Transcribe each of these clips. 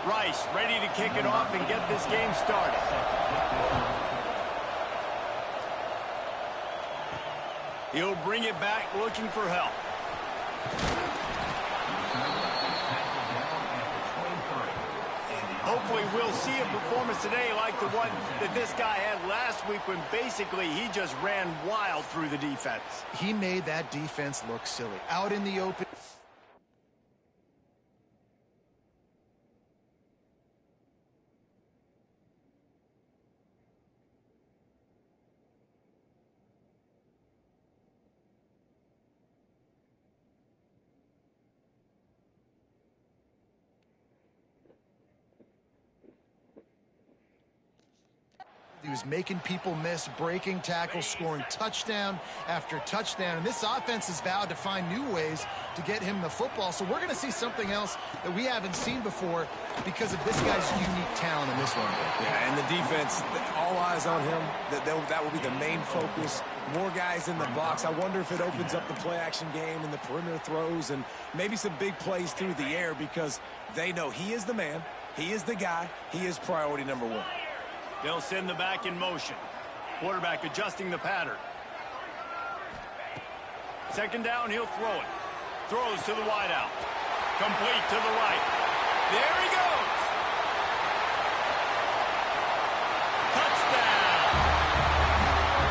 Rice ready to kick it off and get this game started. He'll bring it back looking for help. Hopefully we'll see a performance today like the one that this guy had last week when basically he just ran wild through the defense. He made that defense look silly. Out in the open. He was making people miss, breaking tackles, scoring touchdown after touchdown. And this offense has vowed to find new ways to get him the football. So we're going to see something else that we haven't seen before because of this guy's unique talent in this one. Yeah, and the defense, all eyes on him. That will be the main focus. More guys in the box. I wonder if it opens up the play-action game and the perimeter throws and maybe some big plays through the air because they know he is the man, he is the guy, he is priority number one. They'll send the back in motion. Quarterback adjusting the pattern. Second down, he'll throw it. Throws to the wideout. Complete to the right. There he goes. Touchdown.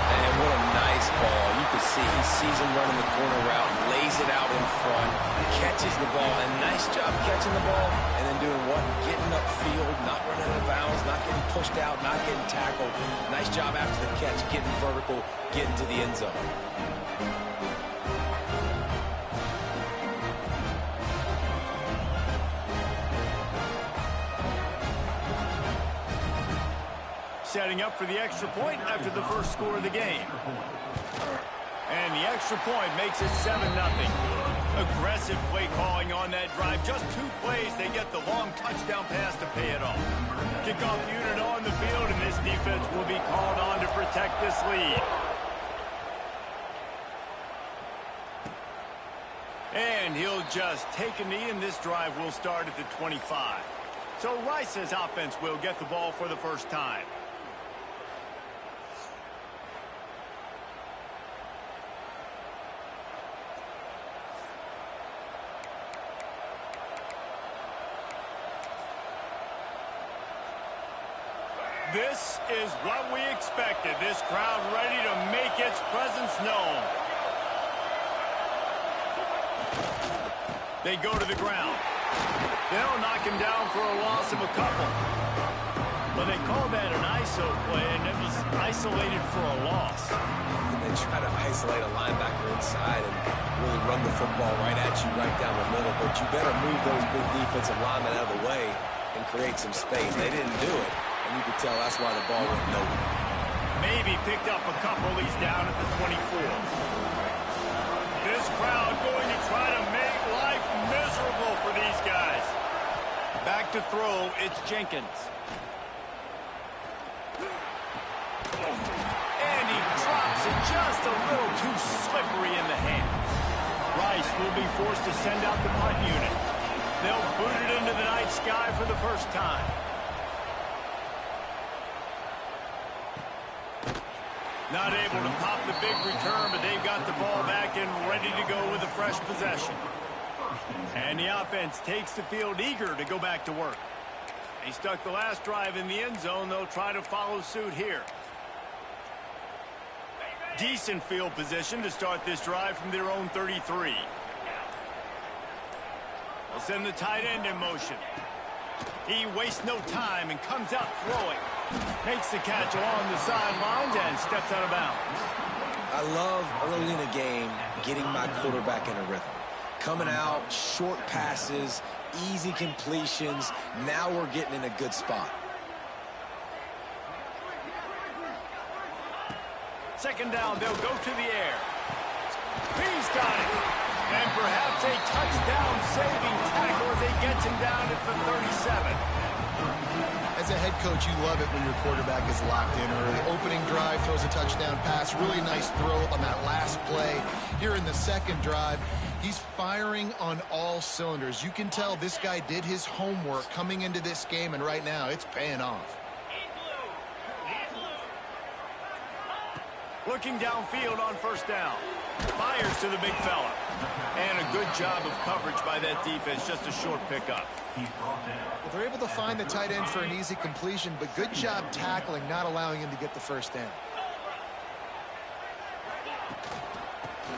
And what a nice ball. You can see he sees him running the corner route, lays it out in front, catches the ball, and nice job catching the ball, and then doing what? Getting upfield, not running out of bounds, not getting pushed out, not getting tackled. Nice job after the catch, getting vertical, getting to the end zone. Setting up for the extra point after the first score of the game. And the extra point makes it 7-0. Aggressive play calling on that drive. Just 2 plays, they get the long touchdown pass to pay it off. Kickoff unit on the field, and this defense will be called on to protect this lead. And he'll just take a knee, and this drive will start at the 25. So Rice's offense will get the ball for the first time. This is what we expected. This crowd ready to make its presence known. They go to the ground. They'll knock him down for a loss of a couple. Well, they called that an ISO play, and it was isolated for a loss. And they try to isolate a linebacker inside and really run the football right at you, right down the middle. But you better move those big defensive linemen out of the way and create some space. They didn't do it. You could tell that's why the ball went nowhere. Maybe picked up a couple. He's down at the 24. This crowd going to try to make life miserable for these guys. Back to throw, it's Jenkins. And he drops it just a little too slippery in the hands. Rice will be forced to send out the punt unit. They'll boot it into the night sky for the first time. Not able to pop the big return, but they've got the ball back and ready to go with a fresh possession. And the offense takes the field eager to go back to work. They stuck the last drive in the end zone. They'll try to follow suit here. Decent field position to start this drive from their own 33. They'll send the tight end in motion. He wastes no time and comes out throwing. Makes the catch along the sidelines and steps out of bounds. I love early in a game getting my quarterback in a rhythm. Coming out, short passes, easy completions. Now we're getting in a good spot. Second down, they'll go to the air. He's got it. And perhaps a touchdown-saving tackle as he gets him down at the 37. As a head coach, you love it when your quarterback is locked in early. Opening drive, throws a touchdown pass. Really nice throw on that last play. Here in the second drive, he's firing on all cylinders. You can tell this guy did his homework coming into this game, and right now it's paying off. Looking downfield on first down. Fires to the big fella. And a good job of coverage by that defense. Just a short pickup. Well, they're able to find the tight end for an easy completion, but good job tackling, not allowing him to get the first down.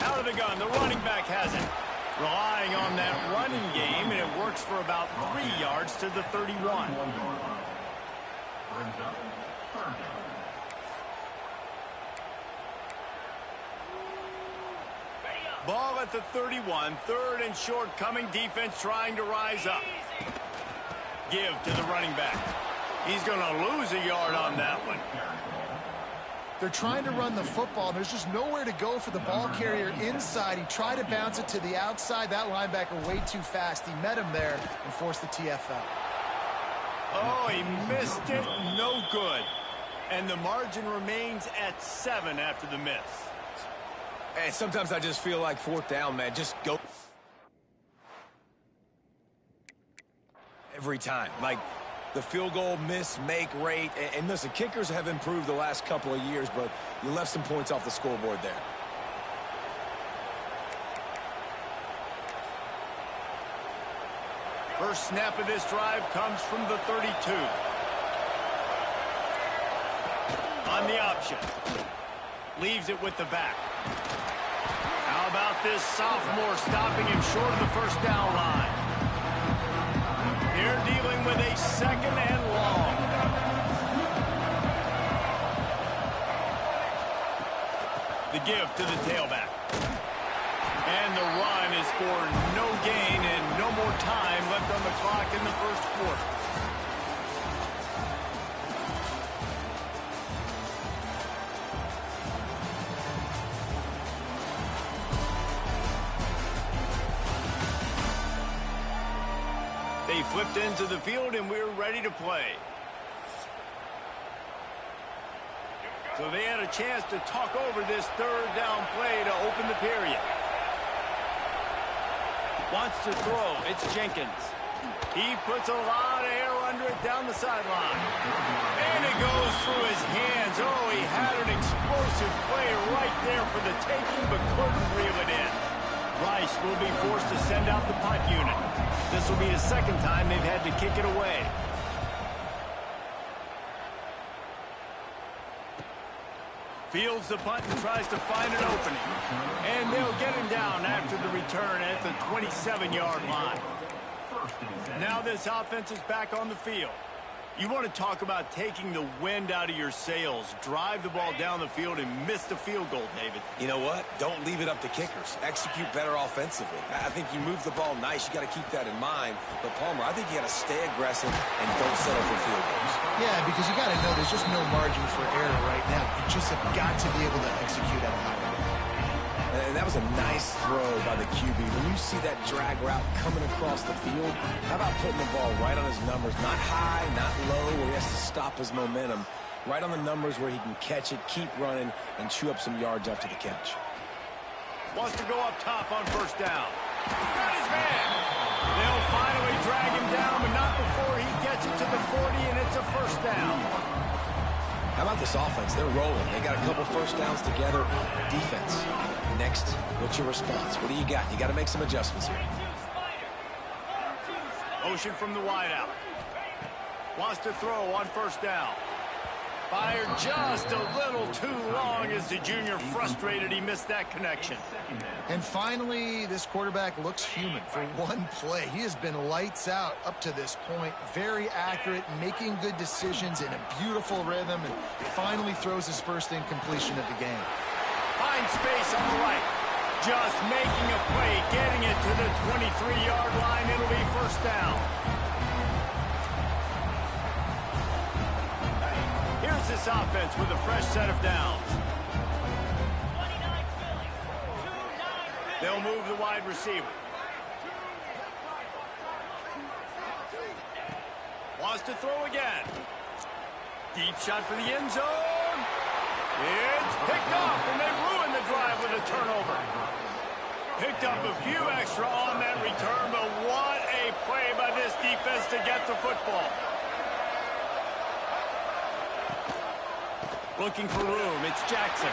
Out of the gun, the running back has it. Relying on that running game, and it works for about 3 yards to the 31. Ball at the 31, third and short coming, defense trying to rise up. Give to the running back. He's going to lose a yard on that one. They're trying to run the football. There's just nowhere to go for the ball carrier inside. He tried to bounce it to the outside. That linebacker way too fast. He met him there and forced the TFL. Oh, he missed it. No good. And the margin remains at 7 after the miss. Hey, sometimes I just feel like fourth down, man. Just go. Every time. Like, the field goal miss-make rate. And listen, kickers have improved the last couple of years, but you left some points off the scoreboard there. First snap of this drive comes from the 32. On the option. Leaves it with the back. How about this sophomore stopping him short of the first down line? They're dealing with a second and long. The give to the tailback. And the run is for no gain and no more time left on the clock in the first quarter. They flipped into the field, and we're ready to play. So they had a chance to talk over this third down play to open the period. Wants to throw. It's Jenkins. He puts a lot of air under it down the sideline. And it goes through his hands. Oh, he had an explosive play right there for the taking, but couldn't reel it in. Rice will be forced to send out the punt unit. This will be the second time they've had to kick it away. Fields the punt and tries to find an opening. And they'll get him down after the return at the 27-yard line. Now this offense is back on the field. You want to talk about taking the wind out of your sails. Drive the ball down the field and miss the field goal, David. You know what? Don't leave it up to kickers. Execute better offensively. I think you move the ball nice. You got to keep that in mind. But, Palmer, I think you got to stay aggressive and don't settle for field goals. Yeah, because you got to know there's just no margin for error right now. You just have got to be able to execute at a high level. And that was a nice throw by the QB. When you see that drag route coming across the field, how about putting the ball right on his numbers? Not high, not low, where he has to stop his momentum. Right on the numbers where he can catch it, keep running, and chew up some yards after the catch. Wants to go up top on first down. Got his man. They'll finally drag him down, but not before he gets it to the 40, and it's a first down. How about this offense? They're rolling. They got a couple first downs together. Defense. Next, what's your response? What do you got? You got to make some adjustments here. Motion from the wideout. Wants to throw on first down. Fired just a little too long as the junior frustrated. He missed that connection. And finally, this quarterback looks human for one play. He has been lights out up to this point. Very accurate, making good decisions in a beautiful rhythm, and finally throws his first incompletion of the game. Finds space on the right. Just making a play, getting it to the 23-yard line. It'll be first down. Here's this offense with a fresh set of downs. They'll move the wide receiver. Wants to throw again. Deep shot for the end zone. It's picked off, and they ruin the drive with a turnover. Picked up a few extra on that return, but what a play by this defense to get the football. Looking for room, it's Jackson.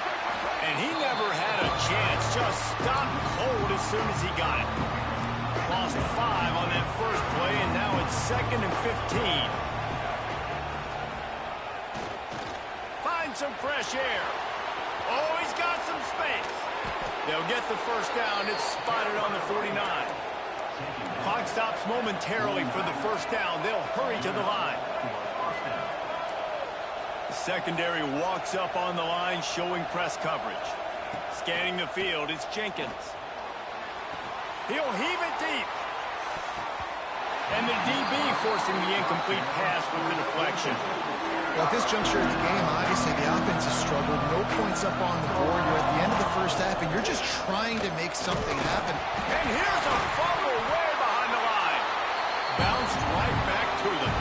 And he never had a chance, just stopped cold as soon as he got it. Lost 5 on that first play, and now it's 2nd and 15. Find some fresh air. Oh, he's got some space. They'll get the first down. It's spotted on the 49. Clock stops momentarily for the first down. They'll hurry to the line. The secondary walks up on the line, showing press coverage. Scanning the field, it's Jenkins. He'll heave it deep. And the DB forcing the incomplete pass with the deflection. Well, at this juncture of the game, obviously the offense has struggled. No points up on the board. You're at the end of the first half, and you're just trying to make something happen. And here's a fumble way behind the line. Bounced right back to them.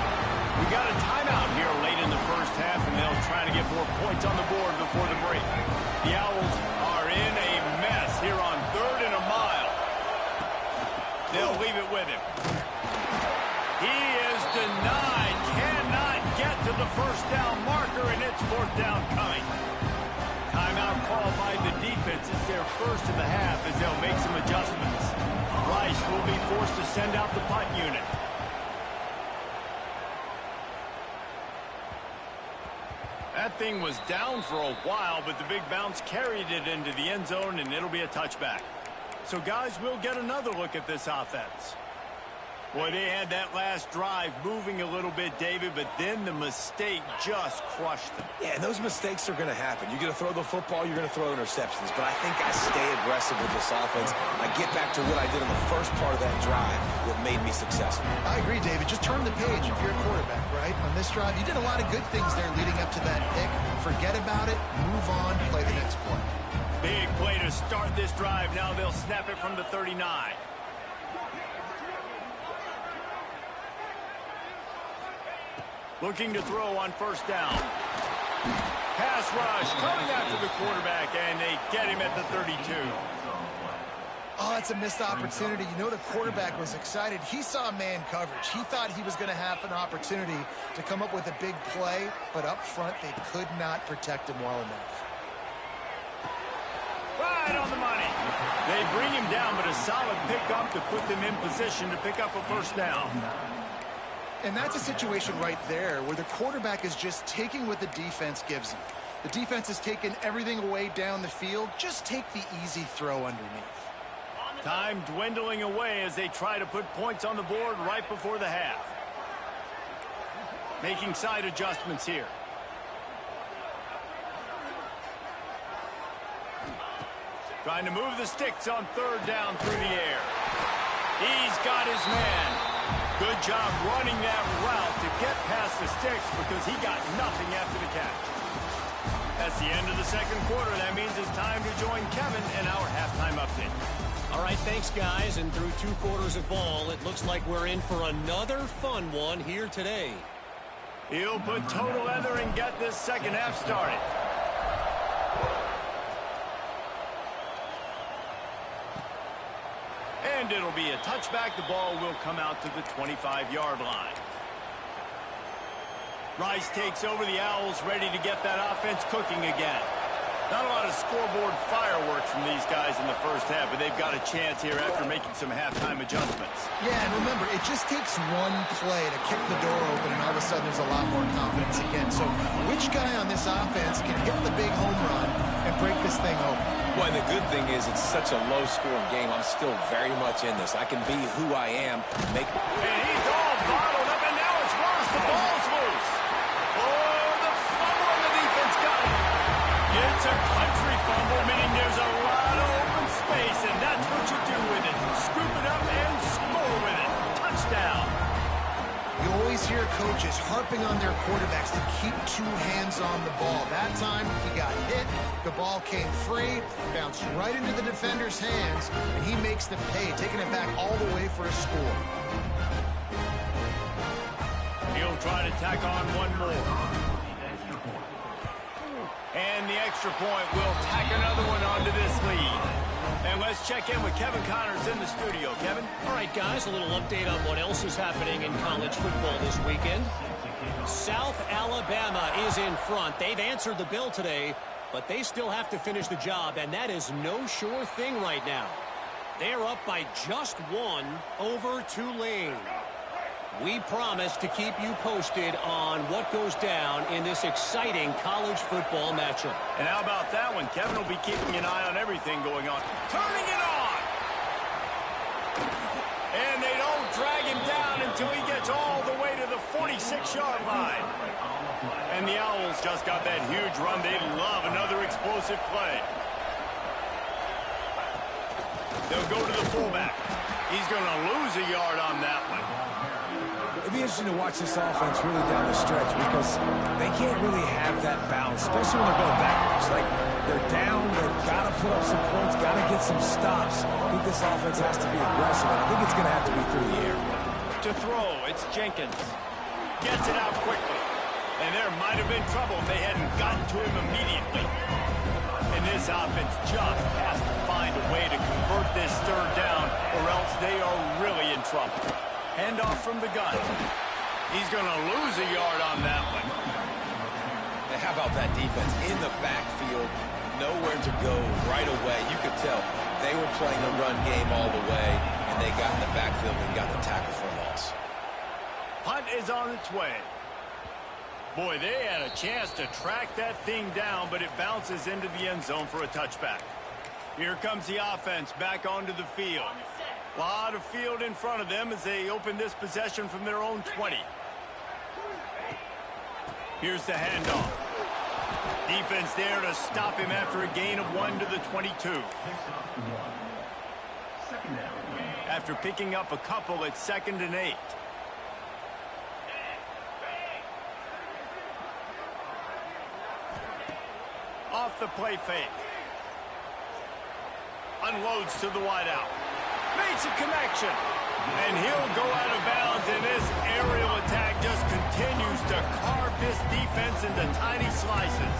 We got a timeout here late in the first half, and they'll try to get more points on the board before the break. The Owls are in a mess here on 3rd and a mile. They'll leave it with him. He is denied. Cannot get to the first down marker, and it's 4th down coming. Timeout called by the defense. It's their first of the half as they'll make some adjustments. Rice will be forced to send out the punt unit. That thing was down for a while, but the big bounce carried it into the end zone, and it'll be a touchback. So, guys, we'll get another look at this offense. Boy, they had that last drive moving a little bit, David, but then the mistake just crushed them. Yeah, and those mistakes are going to happen. You're going to throw the football, you're going to throw interceptions. But I think I stay aggressive with this offense. I get back to what I did in the first part of that drive, what made me successful. I agree, David. Just turn the page if you're a quarterback, right? On this drive, you did a lot of good things there leading up to that pick. Forget about it, move on, play the next play. Big play to start this drive. Now they'll snap it from the 39. Looking to throw on first down. Pass rush coming after the quarterback, and they get him at the 32. Oh, it's a missed opportunity. You know the quarterback was excited. He saw man coverage. He thought he was going to have an opportunity to come up with a big play, but up front they could not protect him well enough. Right on the money. They bring him down, but a solid pickup to put them in position to pick up a first down. And that's a situation right there where the quarterback is just taking what the defense gives him. The defense has taken everything away down the field. Just take the easy throw underneath. Time dwindling away as they try to put points on the board right before the half. Making side adjustments here. Trying to move the sticks on 3rd down through the air. He's got his man. Good job running that route to get past the sticks because he got nothing after the catch. That's the end of the second quarter. That means it's time to join Kevin in our halftime update. All right, thanks, guys. And through 2 quarters of ball, it looks like we're in for another fun one here today. He'll put total leather and get this second half started. And it'll be a touchback. The ball will come out to the 25-yard line. Rice takes over. The Owls ready to get that offense cooking again. Not a lot of scoreboard fireworks from these guys in the first half, but they've got a chance here after making some halftime adjustments. Yeah, and remember, it just takes one play to kick the door open, and all of a sudden there's a lot more confidence again. So which guy on this offense can hit the big home run and break this thing open? Well, and the good thing is it's such a low-scoring game. I'm still very much in this. I can be who I am. And he's all bottled up, and now it's worse. The ball's loose. Oh, the fumble, and the defense got it. It's a country fumble, meaning there's a lot of open space, and that's what you do with it. Scoop it up and score with it. Touchdown. You always hear coaches harping on their quarterbacks to keep 2 hands on the ball. That time, he got hit, the ball came free, bounced right into the defender's hands, and he makes the pay, taking it back all the way for a score. He'll They'll try to tack on one more. And the extra point will tack another one onto this lead. And let's check in with Kevin Connors in the studio. Kevin? All right, guys, a little update on what else is happening in college football this weekend. South Alabama is in front. They've answered the bell today, but they still have to finish the job, and that is no sure thing right now. They're up by just one over Tulane. We promise to keep you posted on what goes down in this exciting college football matchup. And how about that one? Kevin will be keeping an eye on everything going on. Turning it on! And they don't drag him down until he gets all the way to the 46-yard line. And the Owls just got that huge run. They love another explosive play. They'll go to the fullback. He's going to lose a yard on that one. It'd be interesting to watch this offense really down the stretch because they can't really have that balance, especially when they're going backwards. Like, they're down, they've got to put up some points, got to get some stops. I think this offense has to be aggressive, and I think it's going to have to be through the air. To throw, it's Jenkins. Gets it out quickly. And there might have been trouble if they hadn't gotten to him immediately. And this offense just has to find a way to convert this third down, or else they are really in trouble. Handoff from the gun. He's going to lose a yard on that one. And how about that defense in the backfield? Nowhere to go right away. You could tell they were playing the run game all the way, and they got in the backfield and got the tackle for a loss. Punt is on its way. Boy, they had a chance to track that thing down, but it bounces into the end zone for a touchback. Here comes the offense back onto the field. A lot of field in front of them as they open this possession from their own 20. Here's the handoff. Defense there to stop him after a gain of 1 to the 22. After picking up a couple, it's 2nd and 8. Off the play fake. Unloads to the wideout. Makes a connection. And he'll go out of bounds, and this aerial attack just continues to carve this defense into tiny slices.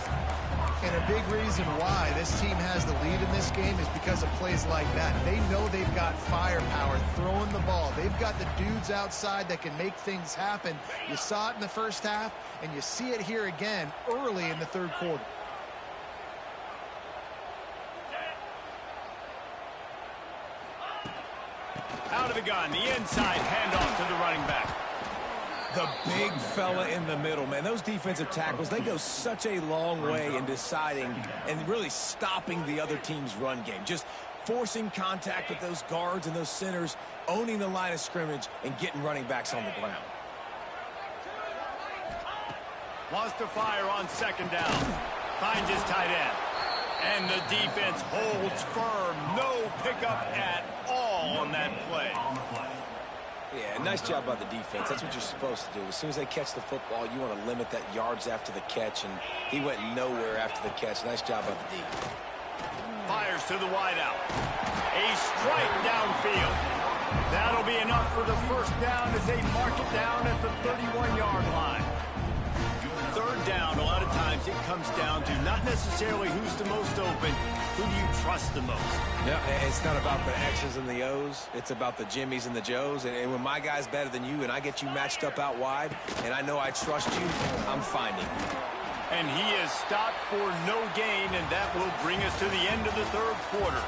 And a big reason why this team has the lead in this game is because of plays like that. They know they've got firepower throwing the ball. They've got the dudes outside that can make things happen. You saw it in the first half, and you see it here again early in the third quarter. Out of the gun, the inside handoff to the running back. The big fella in the middle, man. Those defensive tackles, they go such a long way in deciding and really stopping the other team's run game. Just forcing contact with those guards and those centers, owning the line of scrimmage, and getting running backs on the ground. Wants to fire on 2nd down. Finds his tight end. And the defense holds firm. No pickup at all on that play. Yeah, nice job by the defense. That's what you're supposed to do. As soon as they catch the football, you want to limit that yards after the catch, and he went nowhere after the catch. Nice job by the D. Fires to the wideout. A strike downfield. That'll be enough for the first down as they mark it down at the 31-yard line. 3rd down, a lot of times it comes down to not necessarily who's the most open, who do you trust the most? Yeah, it's not about the X's and the O's. It's about the Jimmies and the Joes. And when my guy's better than you and I get you matched up out wide and I know I trust you, I'm finding you. And he is stopped for no gain, and that will bring us to the end of the third quarter.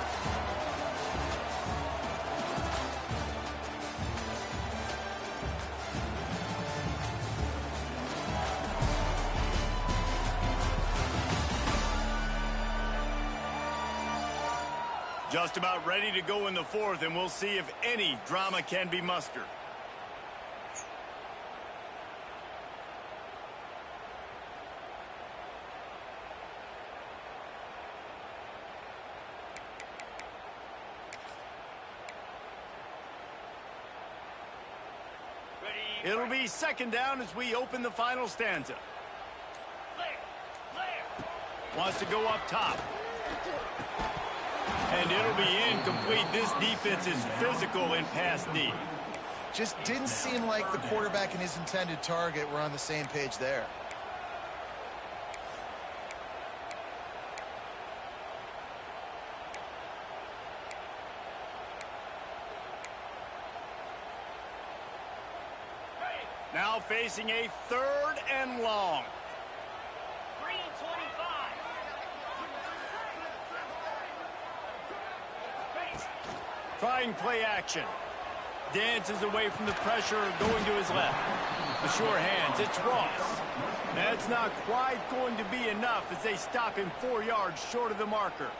Just about ready to go in the 4th, and we'll see if any drama can be mustered. It'll be 2nd down as we open the final stanza. Wants to go up top. And it'll be incomplete. This defense is physical in pass D. Just didn't seem like the quarterback and his intended target were on the same page there. Now facing a 3rd and long. 3:25. Trying play action. Dances away from the pressure, going to his left. The sure hands, it's Ross. That's not quite going to be enough as they stop him 4 yards short of the marker.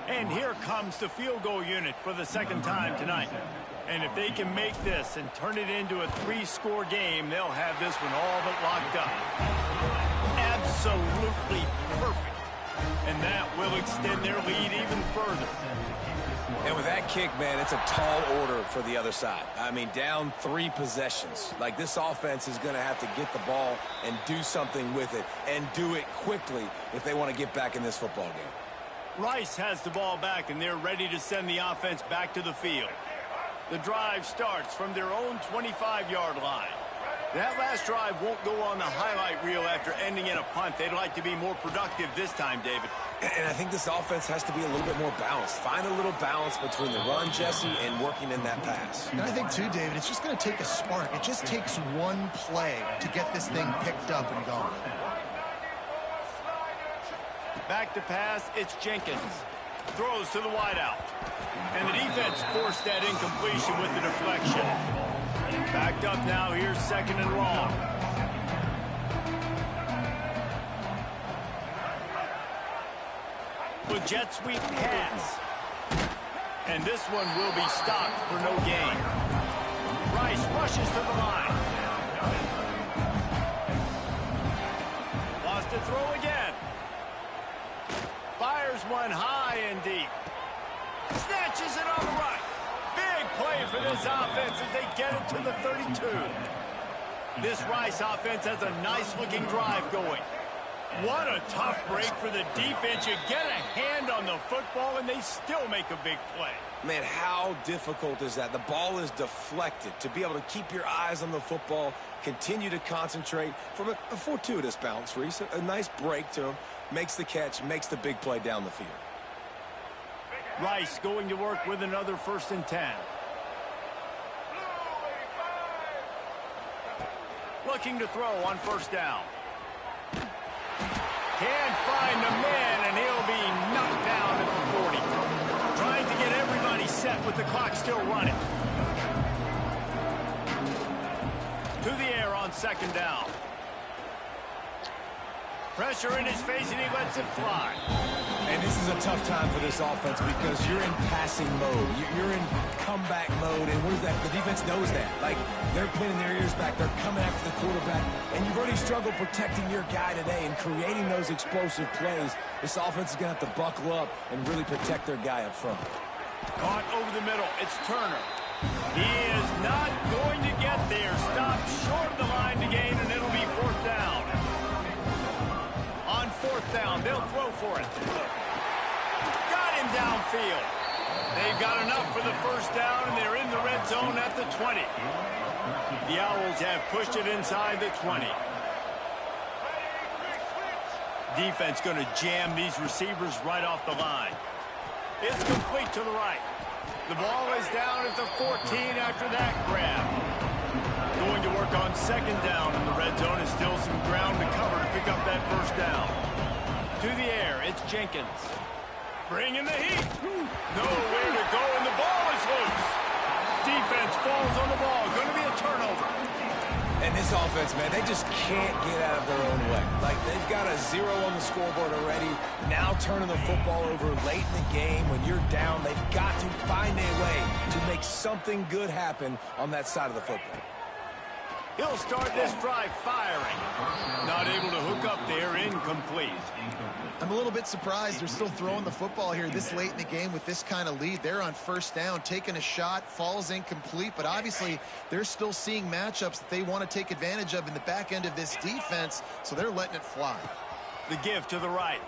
And here comes the field goal unit for the 2nd time tonight. And if they can make this and turn it into a 3-score game, they'll have this one all but locked up. Absolutely perfect. And that will extend their lead even further. And with that kick, man, it's a tall order for the other side. I mean, down 3 possessions. Like, this offense is going to have to get the ball and do something with it, and do it quickly if they want to get back in this football game. Rice has the ball back, and they're ready to send the offense back to the field. The drive starts from their own 25-yard line. That last drive won't go on the highlight reel after ending in a punt. They'd like to be more productive this time, David. And I think this offense has to be a little bit more balanced. Find a little balance between the run, Jesse, and working in that pass. And I think, too, David, it's just going to take a spark. It just takes one play to get this thing picked up and going. Back to pass, it's Jenkins. Throws to the wideout. And the defense forced that incompletion with the deflection. Backed up now, here's 2nd and long. The jet sweep pass. And this one will be stopped for no gain. Rice rushes to the line. Lost to throw again. Fires one high and deep. Snatches it on the right. Big play for this offense as they get it to the 32. This Rice offense has a nice-looking drive going. What a tough break for the defense. You get a hand on the football, and they still make a big play. Man, how difficult is that? The ball is deflected. To be able to keep your eyes on the football, continue to concentrate from a fortuitous bounce, Reese. A nice break to him. Makes the catch, makes the big play down the field. Rice going to work with another 1st and 10. Looking to throw on 1st down. Can't find the man, and he'll be knocked down at the 40. Trying to get everybody set with the clock still running. To the air on 2nd down. Pressure in his face, and he lets it fly. And this is a tough time for this offense because you're in passing mode. You're in comeback mode, and the defense knows that. Like, they're pinning their ears back. They're coming after the quarterback, and you've already struggled protecting your guy today and creating those explosive plays. This offense is going to have to buckle up and really protect their guy up front. Caught over the middle. It's Turner. He is not going to get there. Stopped short of the line to gain, and it'll be 4th down. On 4th down, they'll throw for it. Got him downfield. They've got enough for the 1st down, and they're in the red zone at the 20. The Owls have pushed it inside the 20. Defense going to jam these receivers right off the line. It's complete to the right. The ball is down at the 14 after that grab. Going to work on 2nd down in the red zone. Is still some ground to cover to pick up that 1st down. To the air, it's Jenkins. Bringing the heat. Nowhere to go, and the ball is loose. Defense falls on the ball. Going to be a turnover. And this offense, man, they just can't get out of their own way. Like, they've got a 0 on the scoreboard already. Now turning the football over late in the game when you're down. They've got to find a way to make something good happen on that side of the football. He'll start this drive firing. Not able to hook up there, incomplete. I'm a little bit surprised they're still throwing the football here this late in the game with this kind of lead. They're on 1st down, taking a shot, falls incomplete, but obviously they're still seeing matchups that they want to take advantage of in the back end of this defense, so they're letting it fly. The give to the right.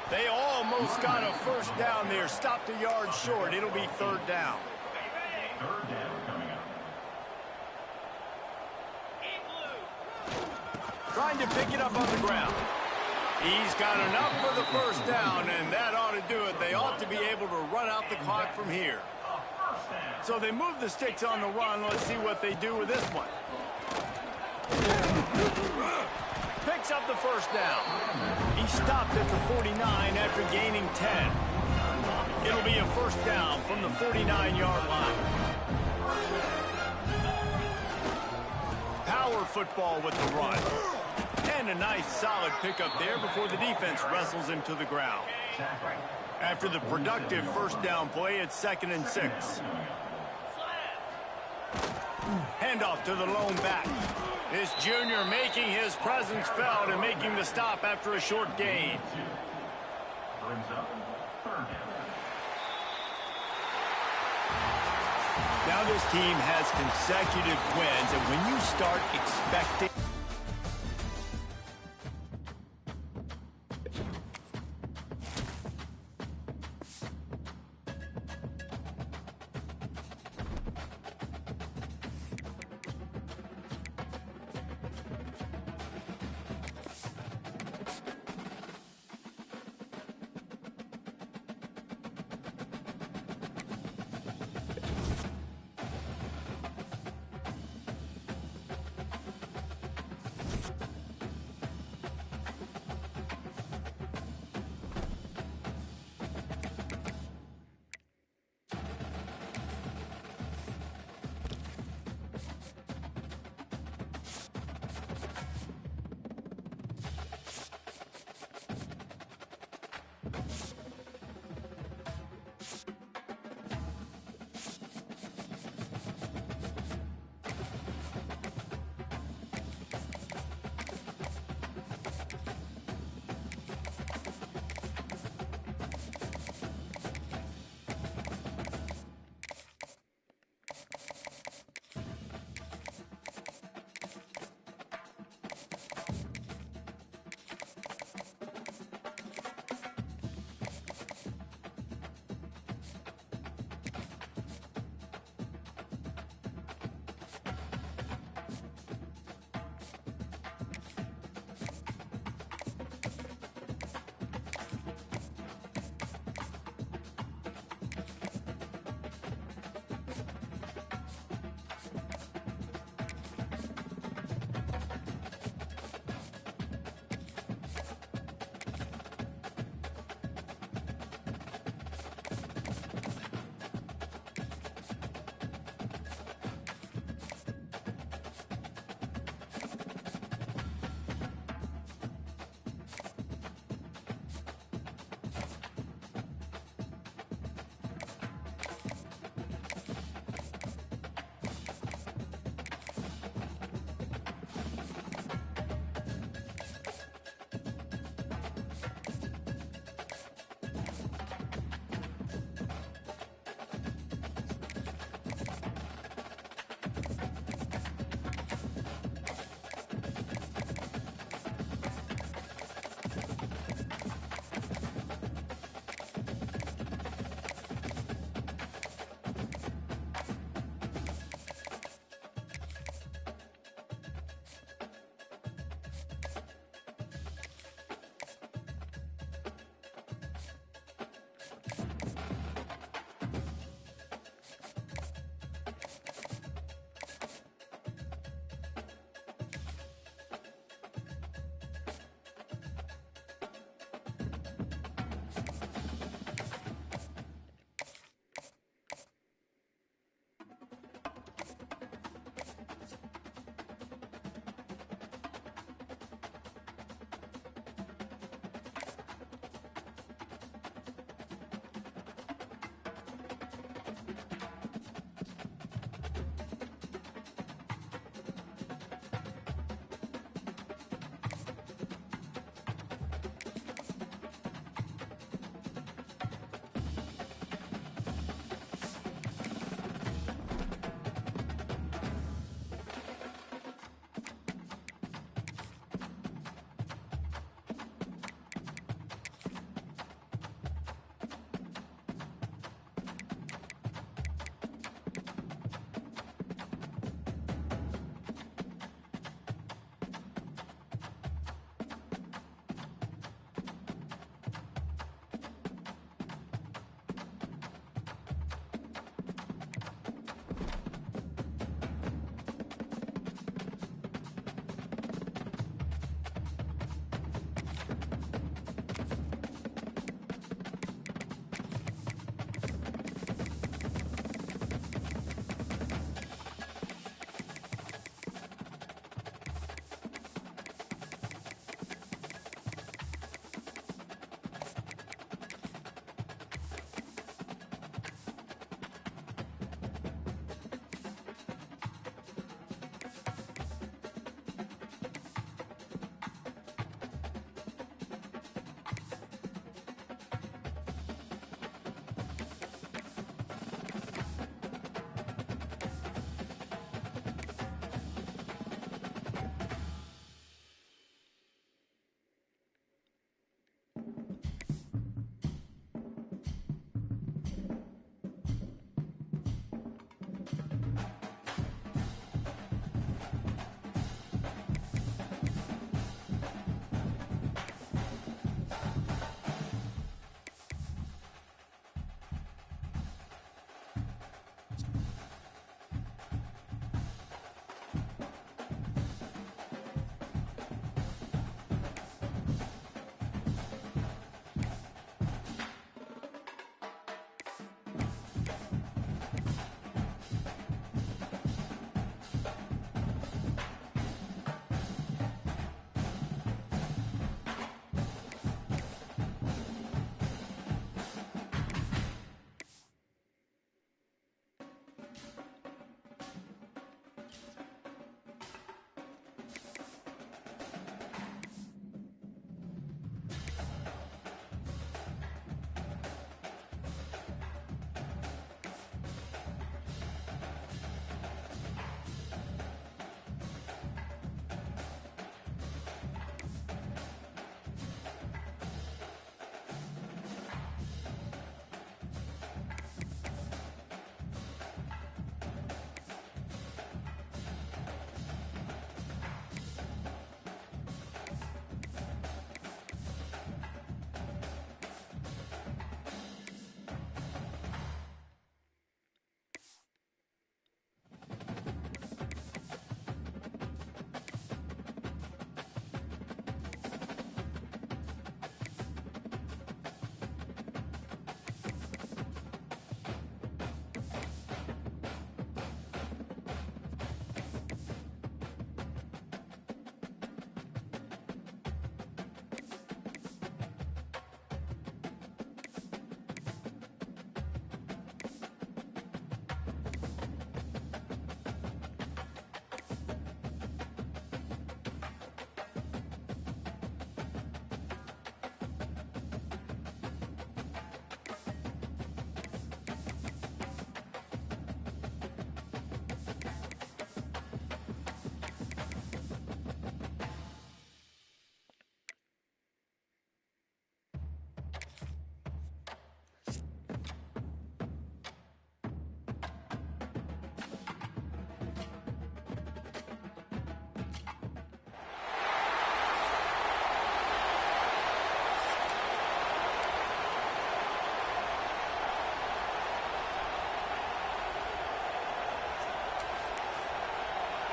They almost got a 1st down there, stopped a yard short. It'll be 3rd down. Trying to pick it up on the ground. He's got enough for the first down, and that ought to do it. They ought to be able to run out the clock from here. So they move the sticks on the run. Let's see what they do with this one. Picks up the first down. He stopped at the 49 after gaining 10. It'll be a first down from the 49-yard line. Power football with the run. And a nice solid pickup there before the defense wrestles him to the ground. After the productive first down play, it's 2nd and 6. Handoff to the lone back. This junior making his presence felt and making the stop after a short gain. Now this team has consecutive wins, and when you start expecting...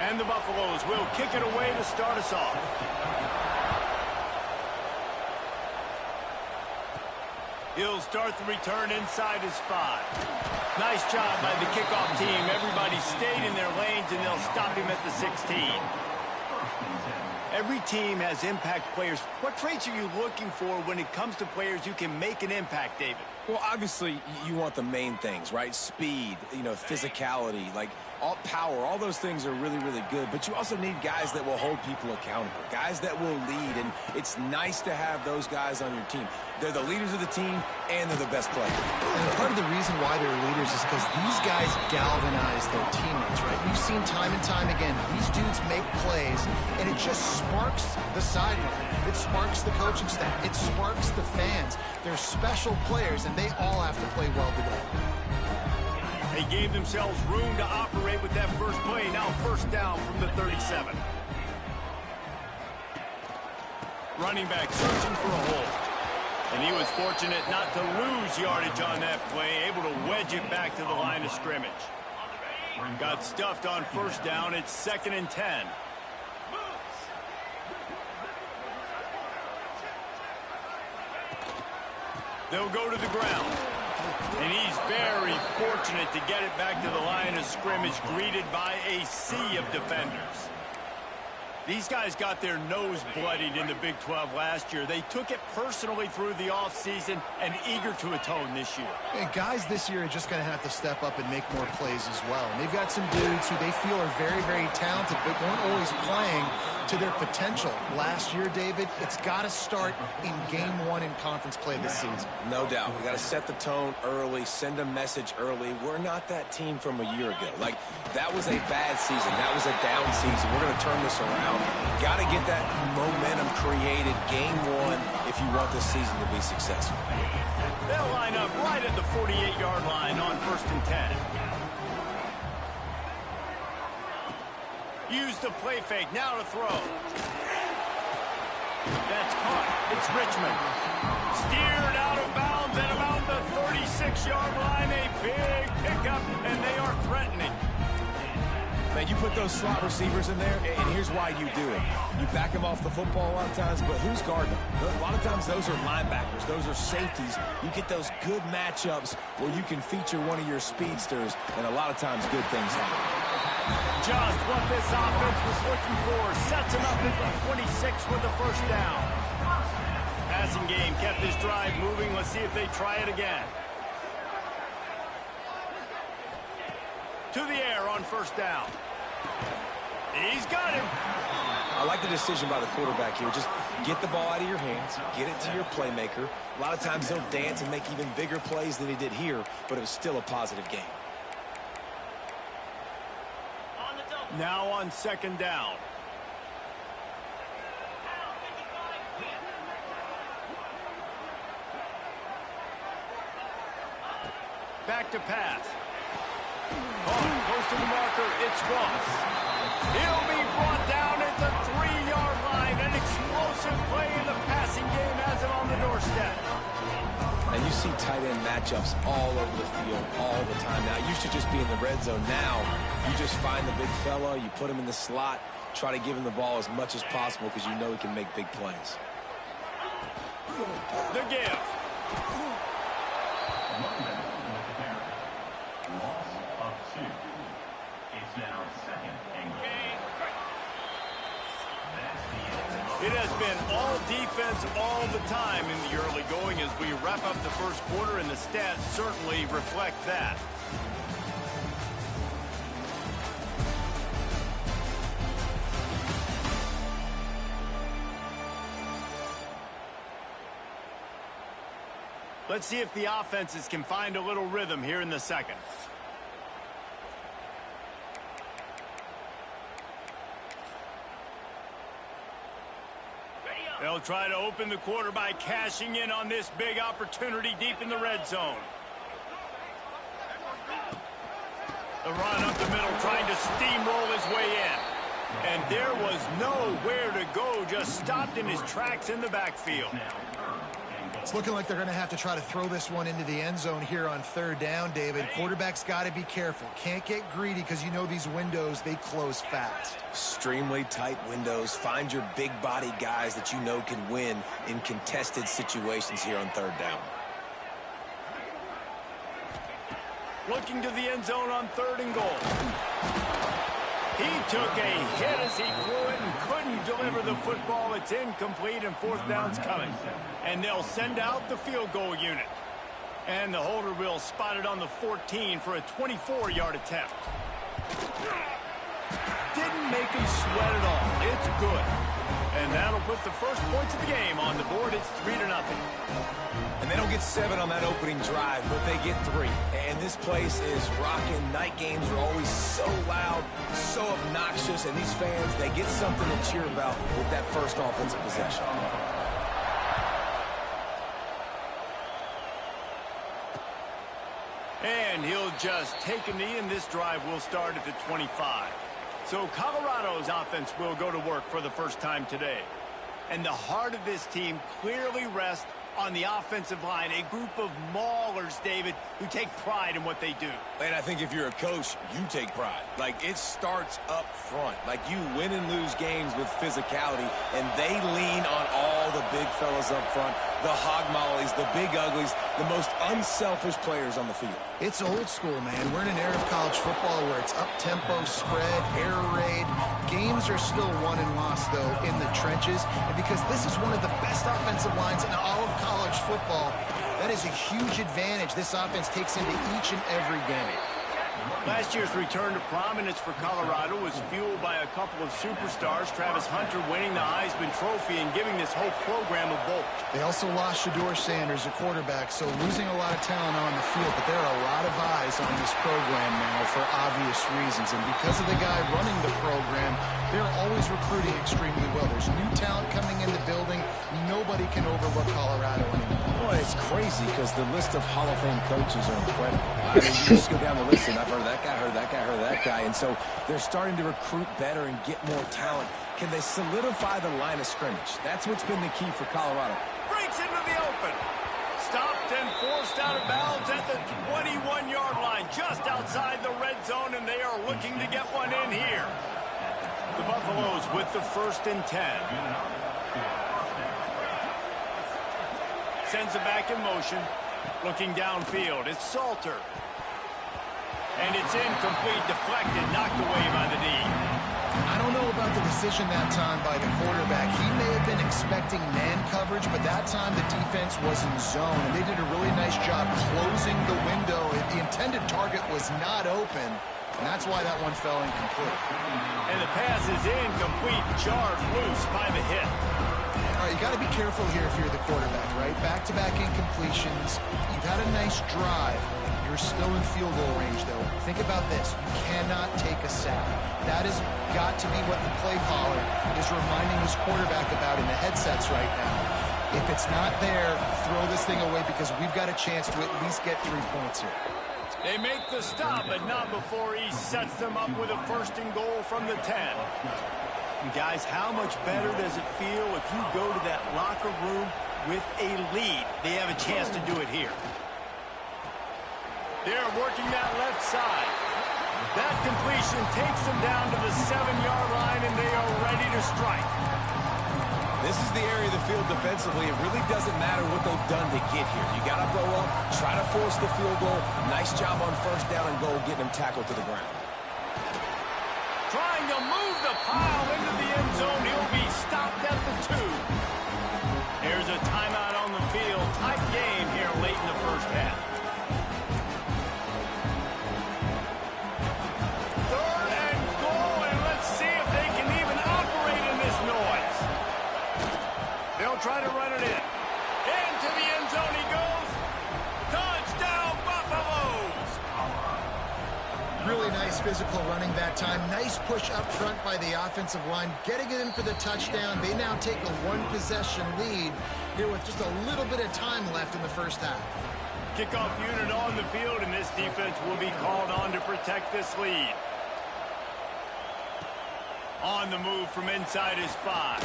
And the Buffaloes will kick it away to start us off. He'll start the return inside his 5. Nice job by the kickoff team. Everybody stayed in their lanes, and they'll stop him at the 16. Every team has impact players. What traits are you looking for when it comes to players who can make an impact, David? Well, obviously, you want the main things, right? Speed, physicality, like all power. All those things are really, really good. But you also need guys that will hold people accountable, guys that will lead. And it's nice to have those guys on your team. They're the leaders of the team, and they're the best players. And part of the reason why they're leaders is because these guys galvanize their teammates, right? We've seen time and time again, these dudes make plays, and it just sparks the sideline. It sparks the coaching staff. It sparks the fans. They're special players, and they all have to play well together. They gave themselves room to operate with that first play. Now first down from the 37. Running back searching for a hole. And he was fortunate not to lose yardage on that play, able to wedge it back to the line of scrimmage. Got stuffed on first down. It's 2nd and 10. They'll go to the ground. And he's very fortunate to get it back to the line of scrimmage, greeted by a sea of defenders. These guys got their nose bloodied in the Big 12 last year. They took it personally through the offseason and eager to atone this year. And guys this year are just going to have to step up and make more plays as well. And they've got some dudes who they feel are very, very talented, but weren't always playing to their potential. Last year, David, it's got to start in game 1 in conference play this season. No doubt. We got to set the tone early, send a message early. We're not that team from a year ago. Like, that was a bad season. That was a down season. We're going to turn this around. Got to get that momentum created game 1 if you want this season to be successful. They'll line up right at the 48-yard line on 1st and 10. Use the play fake. Now to throw. That's caught. It's Richmond. Steered out of bounds at about the 36-yard line. A big pickup, and they are threatening. Man, you put those slot receivers in there, and here's why you do it. You back them off the football a lot of times, but who's guarding them? A lot of times those are linebackers. Those are safeties. You get those good matchups where you can feature one of your speedsters, and a lot of times good things happen. Just what this offense was looking for. Sets him up at the 26 with the first down. Passing game kept his drive moving. Let's see if they try it again. To the air on first down. He's got him. I like the decision by the quarterback here. Just get the ball out of your hands, get it to your playmaker. A lot of times they'll dance and make even bigger plays than he did here, but it was still a positive game. Now on 2nd down. Back to pass. Close to the marker, it's Ross. He'll be brought down at the 3-yard line. An explosive play in the passing game has him on the doorstep. And you see tight end matchups all over the field all the time. Now, it used to just be in the red zone. Now, you just find the big fella, you put him in the slot, try to give him the ball as much as possible because you know he can make big plays. The give. It has been all defense all the time in the early going as we wrap up the first quarter, and the stats certainly reflect that. Let's see if the offenses can find a little rhythm here in the second. They'll try to open the quarter by cashing in on this big opportunity deep in the red zone. The run up the middle, trying to steamroll his way in. And there was nowhere to go, just stopped in his tracks in the backfield. It's looking like they're going to have to try to throw this one into the end zone here on third down, David. Quarterback's got to be careful. Can't get greedy because you know these windows, they close fast. Extremely tight windows. Find your big body guys that you know can win in contested situations here on third down. Looking to the end zone on 3rd and goal. He took a hit as he threw it and couldn't deliver the football. It's incomplete and 4th down's coming. And they'll send out the field goal unit. And the holder will spot it on the 14 for a 24-yard attempt. Didn't make him sweat at all. It's good. And that'll put the first points of the game on the board. It's 3-0. And they don't get 7 on that opening drive, but they get 3. And this place is rocking. Night games are always so loud, so obnoxious, and these fans, they get something to cheer about with that first offensive possession. And he'll just take a knee, and this drive will start at the 25. So Colorado's offense will go to work for the first time today. And the heart of this team clearly rests on the offensive line, a group of maulers, David, who take pride in what they do. And I think if you're a coach, you take pride. Like, it starts up front. Like, you win and lose games with physicality, and they lean on all the big fellas up front, the hog mollies, the big uglies, the most unselfish players on the field. It's old school, man. We're in an era of college football where it's up-tempo, spread, air raid. Games are still won and lost, though, in the trenches. And because this is one of the best offensive lines in all of college football, that is a huge advantage this offense takes into each and every game. Last year's return to prominence for Colorado was fueled by a couple of superstars, Travis Hunter winning the Heisman Trophy and giving this whole program a bolt. They also lost Shedeur Sanders, a quarterback, so losing a lot of talent on the field, but there are a lot of eyes on this program now for obvious reasons. And because of the guy running the program, they're always recruiting extremely well. There's new talent coming in the building. Nobody can overlook Colorado anymore. Well, it's crazy because the list of Hall of Fame coaches are incredible. I mean, you just go down the list, and I've heard that guy, heard that guy, heard that guy. And so they're starting to recruit better and get more talent. Can they solidify the line of scrimmage? That's what's been the key for Colorado. Breaks into the open. Stopped and forced out of bounds at the 21-yard line, just outside the red zone, and they are looking to get one in here. The Buffaloes with the 1st and 10. Sends it back in motion. Looking downfield, it's Salter. And it's incomplete, deflected, knocked away by the D. I don't know about the decision that time by the quarterback. He may have been expecting man coverage, but that time the defense was in zone, and they did a really nice job closing the window. The intended target was not open, and that's why that one fell incomplete. And the pass is incomplete, jarred loose by the hit. All right, you got to be careful here if you're the quarterback, right? Back-to-back incompletions. You've had a nice drive. You're still in field goal range, though. Think about this. You cannot take a sack. That has got to be what the play caller is reminding his quarterback about in the headsets right now. If it's not there, throw this thing away because we've got a chance to at least get 3 points here. They make the stop, but not before he sets them up with a 1st and goal from the 10. And guys, how much better does it feel if you go to that locker room with a lead? They have a chance to do it here. They're working that left side. That completion takes them down to the 7-yard line, and they are ready to strike. This is the area of the field defensively. It really doesn't matter what they've done to get here. You got to blow up, try to force the field goal. Nice job on 1st down and goal, getting them tackled to the ground. Trying to move the pile into the end zone. He'll be stopped at the 2. There's a timeout on the field. Tight game here late in the first half. 3rd and goal, and let's see if they can even operate in this noise. They'll try to run it in. Into the end zone he goes. Touchdown, Buffaloes! Really nice physical running that time. Nice push up front by the offensive line, getting it in for the touchdown. They now take a 1-possession lead here with just a little bit of time left in the first half. Kickoff unit on the field, and this defense will be called on to protect this lead. On the move from inside his 5.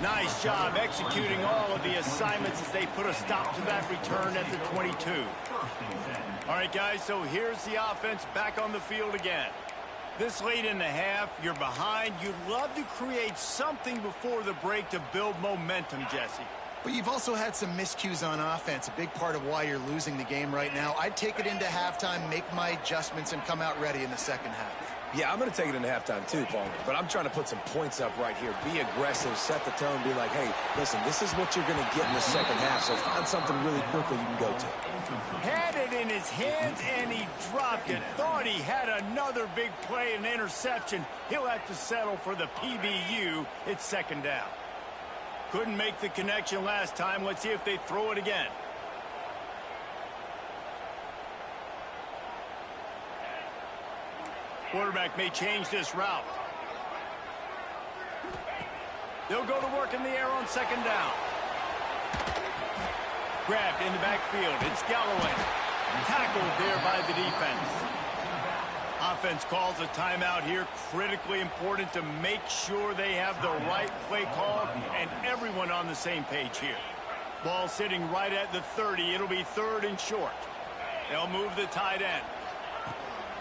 Nice job executing all of the assignments as they put a stop to that return at the 22. All right, guys, so here's the offense back on the field again. This late in the half, you're behind. You'd love to create something before the break to build momentum, Jesse. But you've also had some miscues on offense, a big part of why you're losing the game right now. I'd take it into halftime, make my adjustments, and come out ready in the second half. Yeah, I'm going to take it into halftime too, Paul. But I'm trying to put some points up right here. Be aggressive, set the tone, be like, hey, listen, this is what you're going to get in the second half, so find something really quickly you can go to. Had it in his hands, and he dropped it. Thought he had another big play, an interception. He'll have to settle for the PBU. It's second down. Couldn't make the connection last time. Let's see if they throw it again. Quarterback may change this route. They'll go to work in the air on second down. Grabbed in the backfield. It's Galloway. Tackled there by the defense. Offense calls a timeout here. Critically important to make sure they have the right play call and everyone on the same page here. Ball sitting right at the 30. It'll be third and short. They'll move the tight end.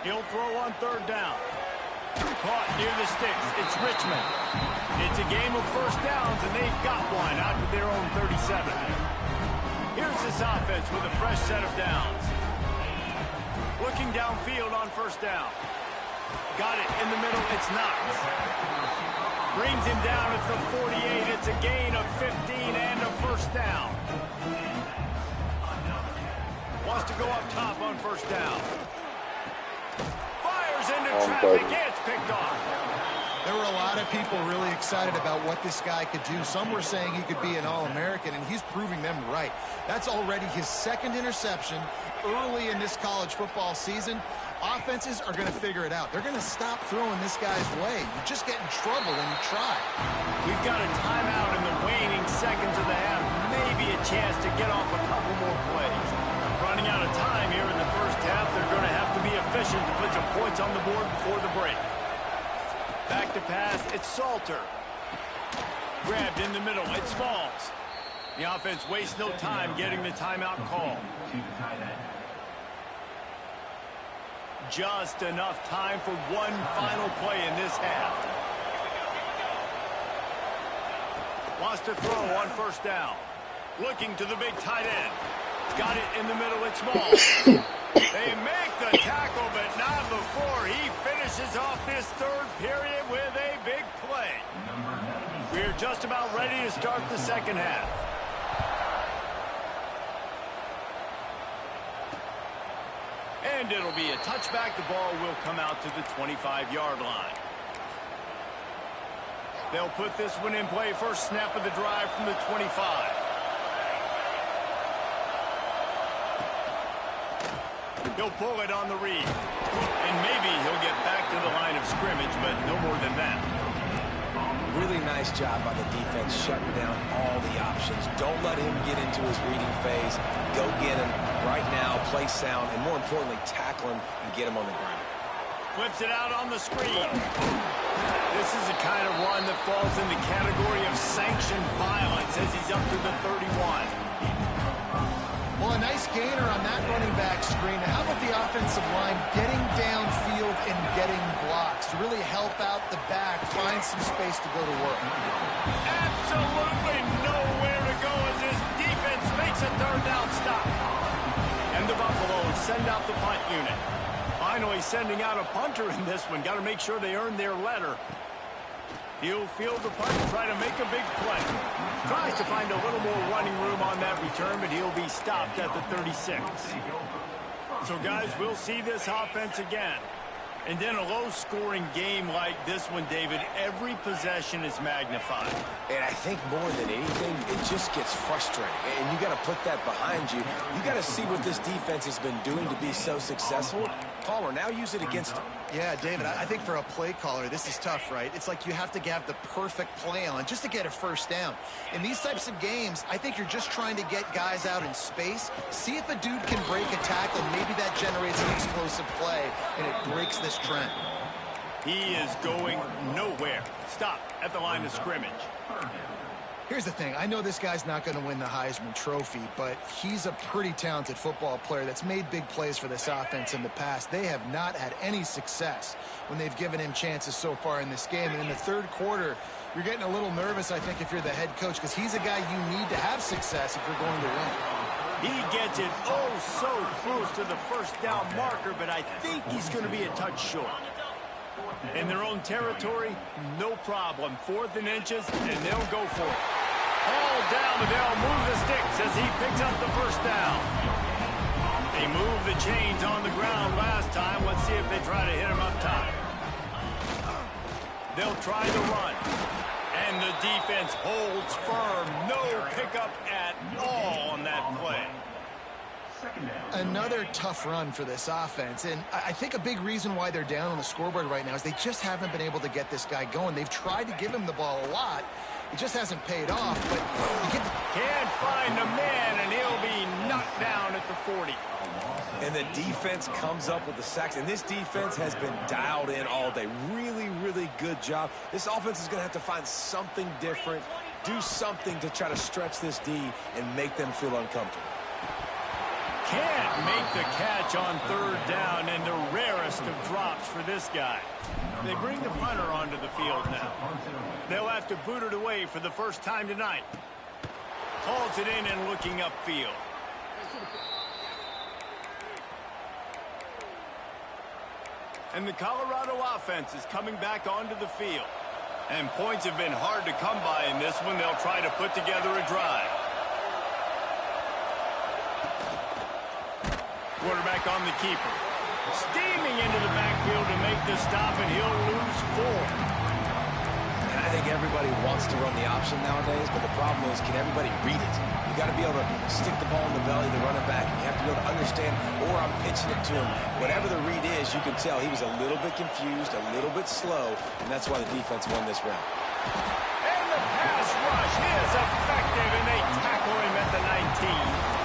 He'll throw on third down. Caught near the sticks. It's Richmond. It's a game of first downs, and they've got one out to their own 37. Here's this offense with a fresh set of downs. Looking downfield on first down. Got it in the middle. It's Knox. Brings him down at the 48. It's a gain of 15 and a first down. Wants to go up top on first down. Fires into traffic. It's picked off. There were a lot of people really excited about what this guy could do. Some were saying he could be an All-American, and he's proving them right. That's already his second interception early in this college football season. Offenses are going to figure it out. They're going to stop throwing this guy's way. You just get in trouble when you try. We've got a timeout in the waning seconds of the half. Maybe a chance to get off a couple more plays. Running out of time here in the first half. They're going to have to be efficient to put some points on the board before the break. Back to pass. It's Salter. Grabbed in the middle. It's Smalls. The offense wastes no time getting the timeout call. Just enough time for one final play in this half. Wants to throw on first down. Looking to the big tight end. Got it in the middle. It's Smalls. They make the tackle, but not before he finishes off this third period with a big play. We're just about ready to start the second half. And it'll be a touchback. The ball will come out to the 25-yard line. They'll put this one in play. First snap of the drive from the 25. He'll pull it on the read. And maybe he'll get back to the line of scrimmage, but no more than that. Really nice job by the defense shutting down all the options. Don't let him get into his reading phase. Go get him right now, play sound, and more importantly, tackle him and get him on the ground. Flips it out on the screen. This is the kind of run that falls in the category of sanctioned violence as he's up to the 31. Well, a nice gainer on that running back screen. How about the offensive line getting downfield and getting blocks to really help out the back, find some space to go to work? Absolutely nowhere to go as this defense makes a third down stop. And the Buffaloes send out the punt unit. Finally sending out a punter in this one. Got to make sure they earn their letter. He'll field the punt and try to make a big play. Tries to find a little more running room on that return, but he'll be stopped at the 36. So, guys, we'll see this offense again. And then a low-scoring game like this one, David, every possession is magnified. And I think more than anything, it just gets frustrating. And you got to put that behind you. You got to see what this defense has been doing to be so successful. Palmer, now use it against them. Yeah, David, I think for a play caller, this is tough, right? It's like you have to have the perfect play on just to get a first down. In these types of games, I think you're just trying to get guys out in space, see if a dude can break a tackle. Maybe that generates an explosive play, and it breaks this trend. He is going nowhere. Stop at the line of scrimmage. Here's the thing. I know this guy's not going to win the Heisman Trophy, but he's a pretty talented football player that's made big plays for this offense in the past. They have not had any success when they've given him chances so far in this game. And in the third quarter, you're getting a little nervous, I think, if you're the head coach, because he's a guy you need to have success if you're going to win. He gets it oh so close to the first down marker, but I think he's going to be a touch short. In their own territory, no problem. 4th and inches, and they'll go for it. All down, but they'll move the sticks as he picks up the first down. They moved the chains on the ground last time. Let's see if they try to hit him up top. They'll try the run. And the defense holds firm. No pickup at all on that play. Another tough run for this offense, and I think a big reason why they're down on the scoreboard right now is they just haven't been able to get this guy going. They've tried to give him the ball a lot. It just hasn't paid off, but you get can't find the man, and he'll be knocked down at the 40. And the defense comes up with the sacks, and this defense has been dialed in all day. Really, really good job. This offense is going to have to find something different, do something to try to stretch this D and make them feel uncomfortable. Can't make the catch on 3rd down, and the rarest of drops for this guy. They bring the punter onto the field now. They'll have to boot it away for the first time tonight. Hauls it in and looking upfield. And the Colorado offense is coming back onto the field. And points have been hard to come by in this one. They'll try to put together a drive. Quarterback on the keeper. Steaming into the backfield to make the stop, and he'll lose 4. And I think everybody wants to run the option nowadays, but the problem is, can everybody read it? You got to be able to stick the ball in the belly of the running back. You have to be able to understand, or I'm pitching it to him. Whatever the read is, you can tell he was a little bit confused, a little bit slow, and that's why the defense won this round. And the pass rush is effective, and they tackle him at the 19.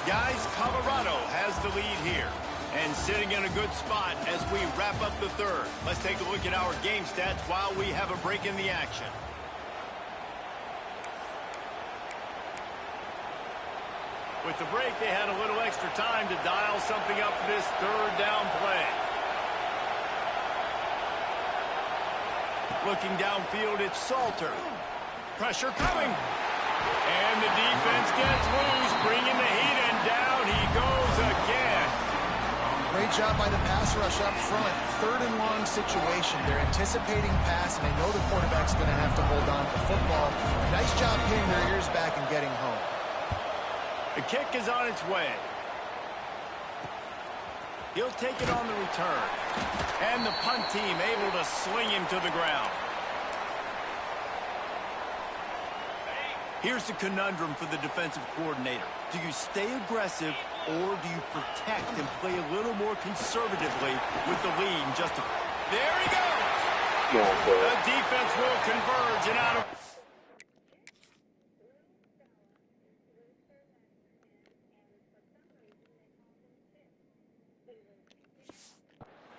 Guys, Colorado has the lead here and sitting in a good spot as we wrap up the 3rd. Let's take a look at our game stats while we have a break in the action. With the break, they had a little extra time to dial something up for this 3rd down play. Looking downfield, it's Salter. Pressure coming. And the defense gets loose, bringing the heat, and down he goes again. Great job by the pass rush up front. 3rd and long situation. They're anticipating pass, and they know the quarterback's going to have to hold on to the football. Nice job pinning their ears back and getting home. The kick is on its way. He'll take it on the return. And the punt team able to sling him to the ground. Here's the conundrum for the defensive coordinator. Do you stay aggressive or do you protect and play a little more conservatively with the lead? There he goes! The defense will converge and out of...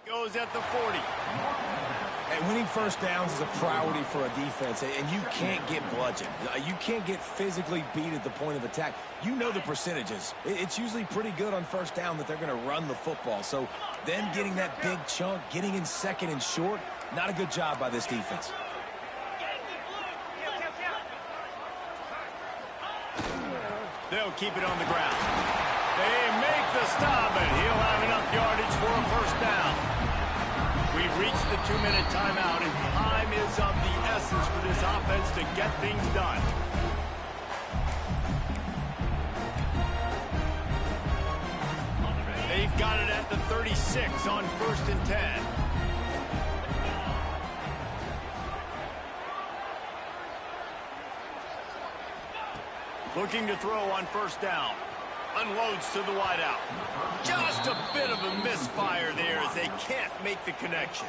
Goes at the 40. And winning first downs is a priority for a defense, and you can't get bludgeoned. You can't get physically beat at the point of attack. You know the percentages. It's usually pretty good on first down that they're going to run the football. So then getting that big chunk, getting in 2nd and short, not a good job by this defense. They'll keep it on the ground. They make the stop, and he'll have enough yardage for a first down. We've reached the 2-minute timeout, and time is of the essence for this offense to get things done. They've got it at the 36 on 1st and 10. Looking to throw on first down. Unloads to the wideout. Just a bit of a misfire there as they can't make the connection.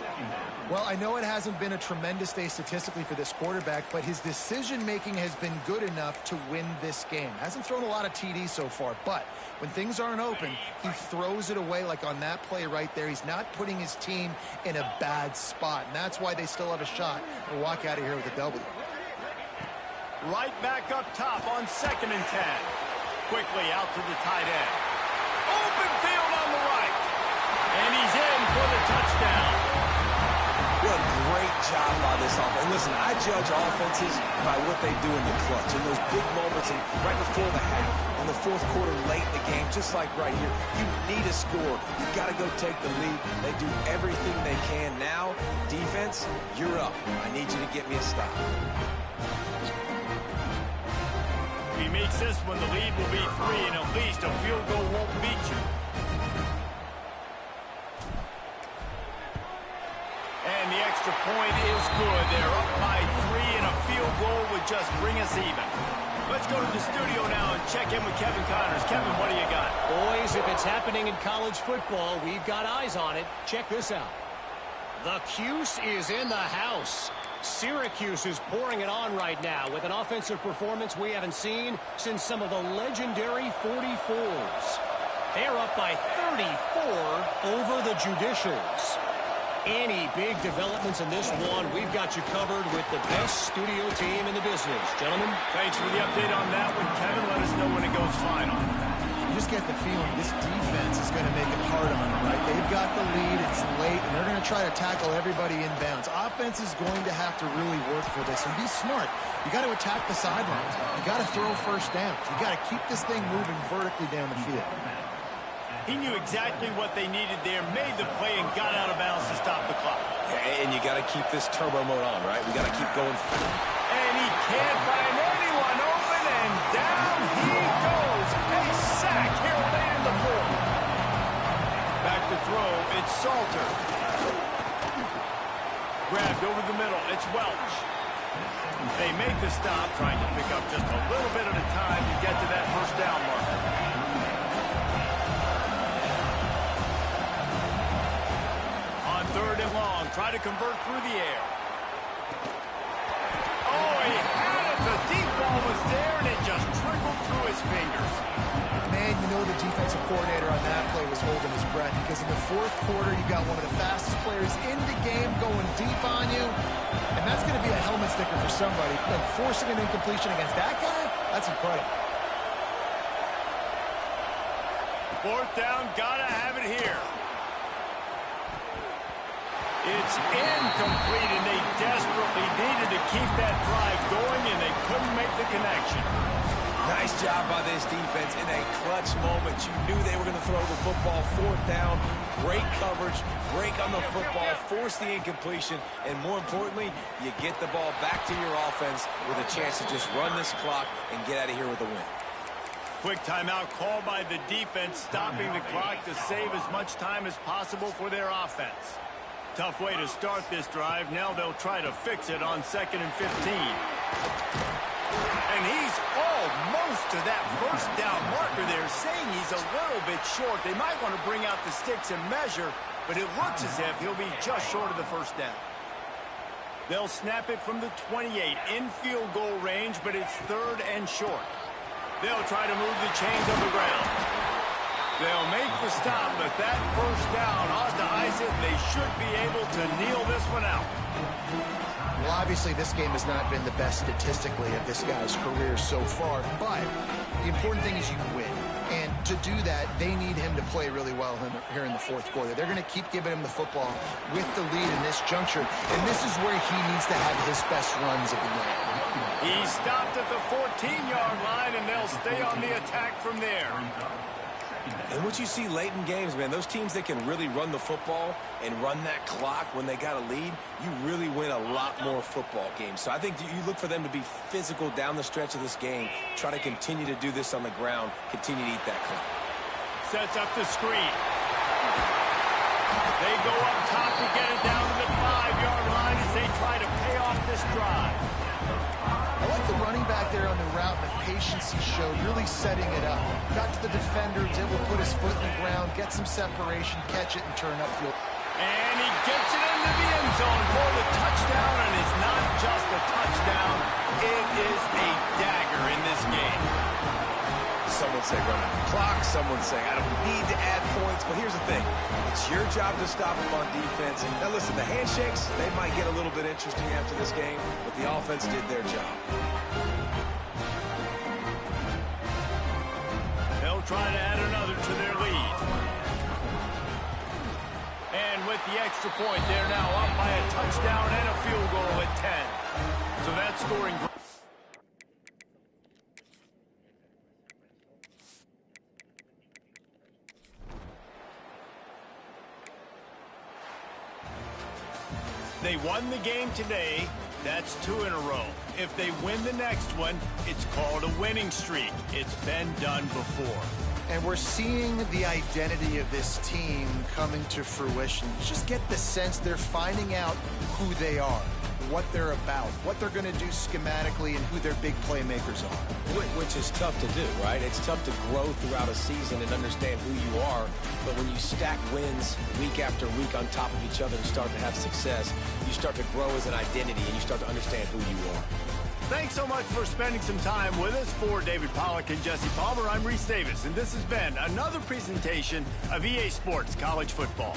Well, I know it hasn't been a tremendous day statistically for this quarterback, but his decision-making has been good enough to win this game. Hasn't thrown a lot of TDs so far, but when things aren't open, he throws it away like on that play right there. He's not putting his team in a bad spot, and that's why they still have a shot to walk out of here with a W. Right back up top on 2nd and 10. Quickly out to the tight end. Open field on the right. And he's in for the touchdown. What a great job by this offense. And listen, I judge offenses by what they do in the clutch. In those big moments and right before the half, in the fourth quarter, late in the game, just like right here, you need a score. You got to go take the lead. They do everything they can now. Defense, you're up. I need you to get me a stop. If he makes this one, the lead will be 3, and at least a field goal won't beat you. And the extra point is good. They're up by 3, and a field goal would just bring us even. Let's go to the studio now and check in with Kevin Connors. Kevin, what do you got? Boys, if it's happening in college football, we've got eyes on it. Check this out. The Cuse is in the house. Syracuse is pouring it on right now with an offensive performance we haven't seen since some of the legendary 44s. They're up by 34 over the Judicials. Any big developments in this one, we've got you covered with the best studio team in the business. Gentlemen, thanks for the update on that one, Kevin. Let us know when it goes final. You just get the feeling this defense is going to make it hard on them, right? They've got the lead, it's late, and they're going to try to tackle everybody inbounds. Offense is going to have to really work for this and be smart. You got to attack the sidelines. You got to throw first downs. You got to keep this thing moving vertically down the field. He knew exactly what they needed there, made the play, and got out of bounds to stop the clock. Yeah, and you got to keep this turbo mode on, right? We got to keep going. And he can't find anyone open, and down he goes. A sack here late in the fourth. Back to throw, it's Salter. Grabbed over the middle, it's Welch. They make the stop, trying to pick up just a little bit at a time to get to that first down marker. On 3rd and long, try to convert through the air. Oh, he had it. The deep ball was there, and it just trickled through his fingers. Man, you know the defensive coordinator on that play was holding his breath because in the fourth quarter, you got one of the fastest players in the game going deep on you, and that's going to be a helmet sticker for somebody. But forcing an incompletion against that guy, that's incredible. 4th down, gotta have it here. It's incomplete, and they desperately needed to keep that drive going, and they couldn't make the connection. Nice job by this defense in a clutch moment. You knew they were going to throw the football. 4th down, great coverage, break on the football, force the incompletion, and more importantly, you get the ball back to your offense with a chance to just run this clock and get out of here with a win. Quick timeout called by the defense, stopping the clock to save as much time as possible for their offense. Tough way to start this drive. Now they'll try to fix it on 2nd and 15. And he's almost to that first down marker there, saying he's a little bit short. They might want to bring out the sticks and measure, but it looks as if he'll be just short of the first down. They'll snap it from the 28 in field goal range, but it's 3rd and short. They'll try to move the chains on the ground. They'll make the stop, but that first down ought to ice it. They should be able to kneel this one out. Well, obviously, this game has not been the best statistically of this guy's career so far, but the important thing is you win. And to do that, they need him to play really well here in the fourth quarter. They're going to keep giving him the football with the lead in this juncture, and this is where he needs to have his best runs of the game. He stopped at the 14-yard line, and they'll stay on the attack from there. And what you see late in games, man, those teams that can really run the football and run that clock when they got a lead, you really win a lot more football games. So I think you look for them to be physical down the stretch of this game, try to continue to do this on the ground, continue to eat that clock. Sets up the screen. They go up top to get it down to the 5-yard line as they try to pay off this drive. I like the running back there on the route and the patience he showed, really setting it up. Got to the defender, was able to put his foot in the ground, get some separation, catch it, and turn upfield. And he gets it into the end zone for the touchdown, and it's not just a touchdown, it is a dagger in this game. Someone say run out the clock. Someone say I don't need to add points. But here's the thing. It's your job to stop them on defense. And now listen, the handshakes, they might get a little bit interesting after this game, but the offense did their job. They'll try to add another to their lead. And with the extra point, they're now up by a touchdown and a field goal at 10. So that's scoring. They won the game today. That's 2 in a row. If they win the next one, it's called a winning streak. It's been done before. And we're seeing the identity of this team coming to fruition. You just get the sense they're finding out who they are, what they're about, what they're going to do schematically, and who their big playmakers are. Which is tough to do, right? It's tough to grow throughout a season and understand who you are. But when you stack wins week after week on top of each other and start to have success, you start to grow as an identity and you start to understand who you are. Thanks so much for spending some time with us. For David Pollack and Jesse Palmer, I'm Reese Davis, and this has been another presentation of EA Sports College Football.